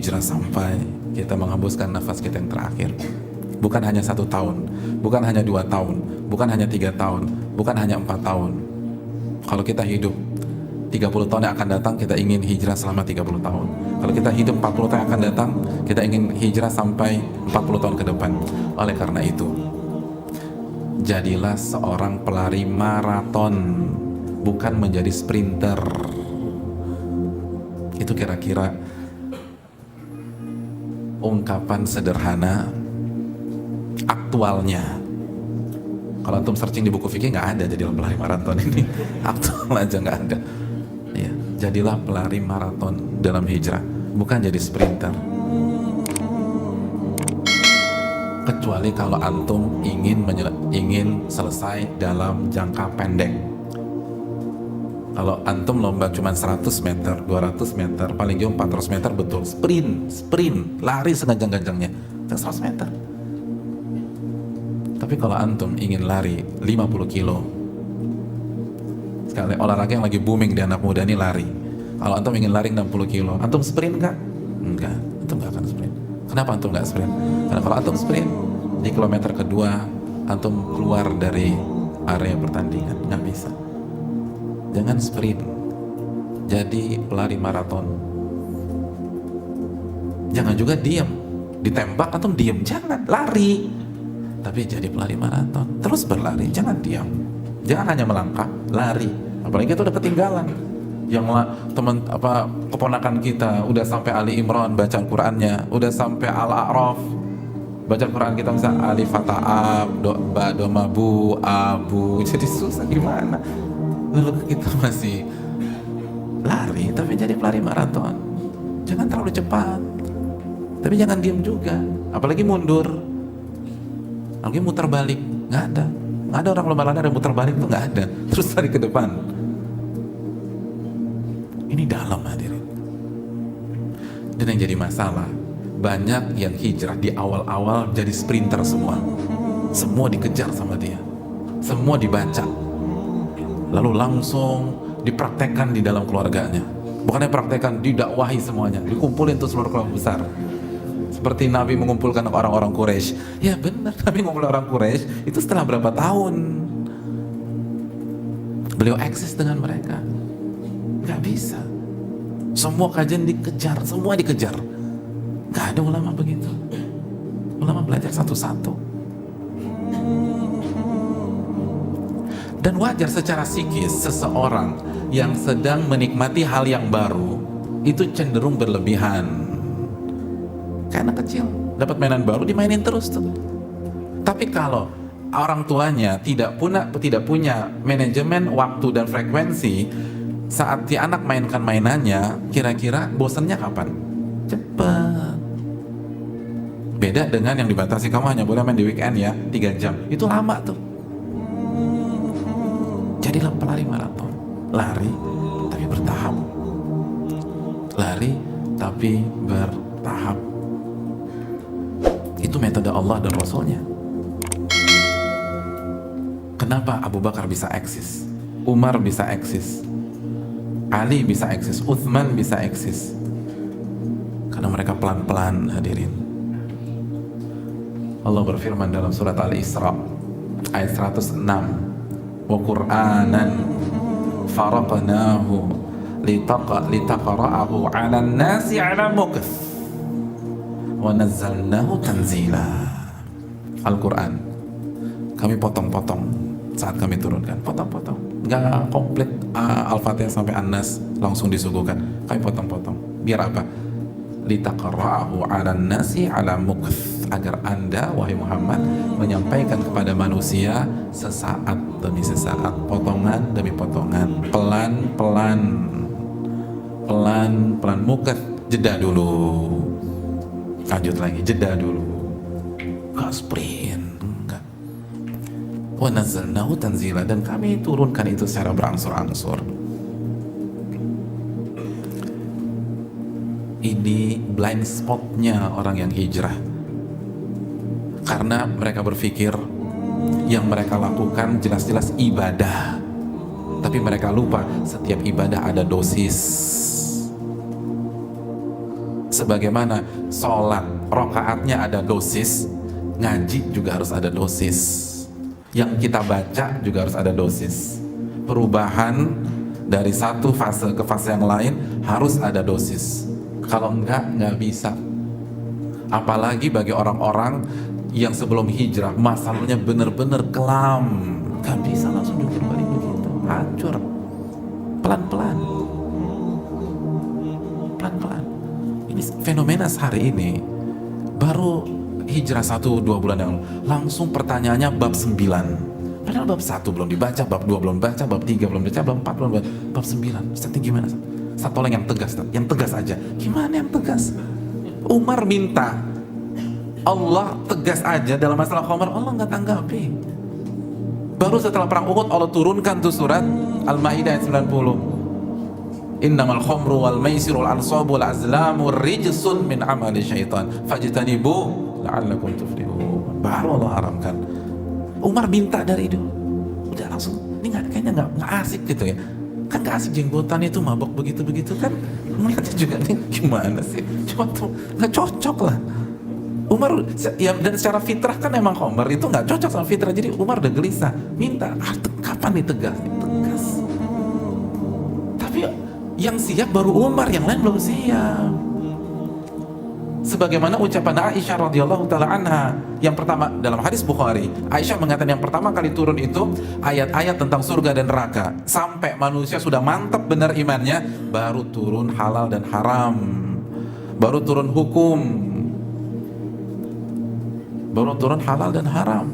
hijrah sampai kita menghembuskan nafas kita yang terakhir. Bukan hanya 1 tahun, bukan hanya 2 tahun, bukan hanya 3 tahun, bukan hanya 4 tahun. Kalau kita hidup 30 tahun yang akan datang, kita ingin hijrah selama 30 tahun. Kalau kita hidup 40 tahun yang akan datang, kita ingin hijrah sampai 40 tahun ke depan. Oleh karena itu, jadilah seorang pelari maraton, bukan menjadi sprinter. Itu kira-kira ungkapan sederhana aktualnya. Kalau antum searching di buku fikih nggak ada jadilah pelari maraton ini. Aktual aja nggak ada. Ya, jadilah pelari maraton dalam hijrah, bukan jadi sprinter. Kecuali kalau antum ingin selesai dalam jangka pendek. Kalau antum lomba cuma 100 meter, 200 meter, paling jauh 400 meter, betul. Sprint, lari sekencang-kencangnya 100 meter. Tapi kalau antum ingin lari 50 kilo, sekali olahraga yang lagi booming di anak muda ini lari. Kalau antum ingin lari 60 kilo, antum sprint nggak? Enggak, antum nggak akan sprint. Kenapa antum nggak sprint? Karena kalau antum sprint, di kilometer kedua, antum keluar dari area pertandingan, nggak bisa. Jangan sprint, jadi pelari maraton. Jangan juga diem, ditembak antum diem, jangan, lari. Tapi jadi pelari maraton, terus berlari, jangan diam, jangan hanya melangkah, lari. Apalagi itu udah ketinggalan. Yang keponakan kita udah sampai Ali Imran baca Al-Qur'annya, udah sampai Al-A'raf baca Al-Qur'an kita, misalnya Alif Fata'ab, Ba Doma Bu Abu, jadi susah gimana? Lalu kita masih lari, tapi jadi pelari maraton. Jangan terlalu cepat, tapi jangan diam juga, apalagi mundur. Lagi muter balik, nggak ada orang lomba lari ada muter balik tuh, nggak ada. Terus lari ke depan. Ini dalam, hadirin. Dan yang jadi masalah, banyak yang hijrah di awal-awal jadi sprinter semua. Semua dikejar sama dia, semua dibaca, lalu langsung dipraktekkan di dalam keluarganya. Bukannya praktekkan, didakwahi semuanya, dikumpulin tuh seluruh keluarga besar. Seperti Nabi mengumpulkan orang-orang Quraisy. Ya benar, Nabi mengumpulkan orang Quraisy itu setelah berapa tahun beliau eksis dengan mereka. Gak bisa. Semua kajian dikejar, semua dikejar. Gak ada ulama begitu. Ulama belajar satu-satu. Dan wajar secara psikis seseorang yang sedang menikmati hal yang baru itu cenderung berlebihan. Kayak anak kecil, dapat mainan baru dimainin terus tuh. Tapi kalau orang tuanya tidak punya manajemen waktu dan frekuensi, saat si anak mainkan mainannya, kira-kira bosannya kapan? Cepet. Beda dengan yang dibatasi, kamu hanya boleh main di weekend ya, 3 jam. Itu lama tuh. Jadilah pelari maraton. Lari tapi bertahap. Lari tapi bertahap. Itu metode Allah dan Rasulnya. Kenapa Abu Bakar bisa eksis, Umar bisa eksis, Ali bisa eksis, Utsman bisa eksis? Karena mereka pelan-pelan, hadirin. Allah berfirman dalam surat Al-Isra ayat 106, wa Qur'anan faraqnahu litaqra'ahu 'alan nasi 'ala mukth wa nazzalnahu tanzila. Al-Quran kami potong-potong saat kami turunkan, potong-potong, nggak komplit Al-Fatihah sampai An-Nas langsung disuguhkan, kami potong-potong. Biar apa? Litaqra'ahu 'alan nasi 'ala mukth, agar Anda wahai Muhammad menyampaikan kepada manusia sesaat demi sesaat, potongan demi potongan, pelan-pelan, mukth, jeda dulu. Lanjut lagi, jeda dulu. Gak sprint, enggak. Wa nazzalnahu tanzila, dan kami turunkan itu secara berangsur-angsur. Ini blind spotnya orang yang hijrah. Karena mereka berpikir yang mereka lakukan jelas-jelas ibadah, tapi mereka lupa setiap ibadah ada dosis. Sebagaimana sholat rakaatnya ada dosis, ngaji juga harus ada dosis. Yang kita baca juga harus ada dosis. Perubahan dari satu fase ke fase yang lain harus ada dosis. Kalau nggak bisa. Apalagi bagi orang-orang yang sebelum hijrah masalahnya benar-benar kelam, nggak bisa langsung jungkir balik begitu, hancur. Pelan-pelan. Ini fenomena sehari ini. Baru hijrah 1-2 bulan yang lalu, langsung pertanyaannya bab 9. Padahal bab 1 belum dibaca, bab 2 belum baca, bab 3 belum baca, bab 4 belum baca, bab 9. Ustaz, gimana? Ustaz, tolong yang tegas, yang tegas aja. Gimana yang tegas? Umar minta Allah tegas aja dalam masalah khamar, Allah nggak tanggapi. Baru setelah perang Uhud Allah turunkan tuh surat Al-Maidah ayat 90. Innamal khamru wal maisiru wal ansabu wal azlamu rijsun min amali syaitan fajtanibu la'allakum tuflihun. Baru Allah haramkan. Umar minta dari itu. Udah langsung, ini kayaknya nggak asik gitu ya. Kan nggak asik jenggotan itu mabok begitu-begitu kan. Melihatnya juga nih gimana sih? Cuma tuh nggak cocok lah. Umar ya, dan secara fitrah kan emang khamr itu nggak cocok sama fitrah, jadi Umar udah gelisah minta kapan nih tegas. Tapi yang siap baru Umar, yang lain belum siap. Sebagaimana ucapan Aisyah radhiyallahu taala anha yang pertama dalam hadis Bukhari, Aisyah mengatakan yang pertama kali turun itu ayat-ayat tentang surga dan neraka, sampai manusia sudah mantap benar imannya, baru turun halal dan haram, baru turun hukum, baru turun halal dan haram.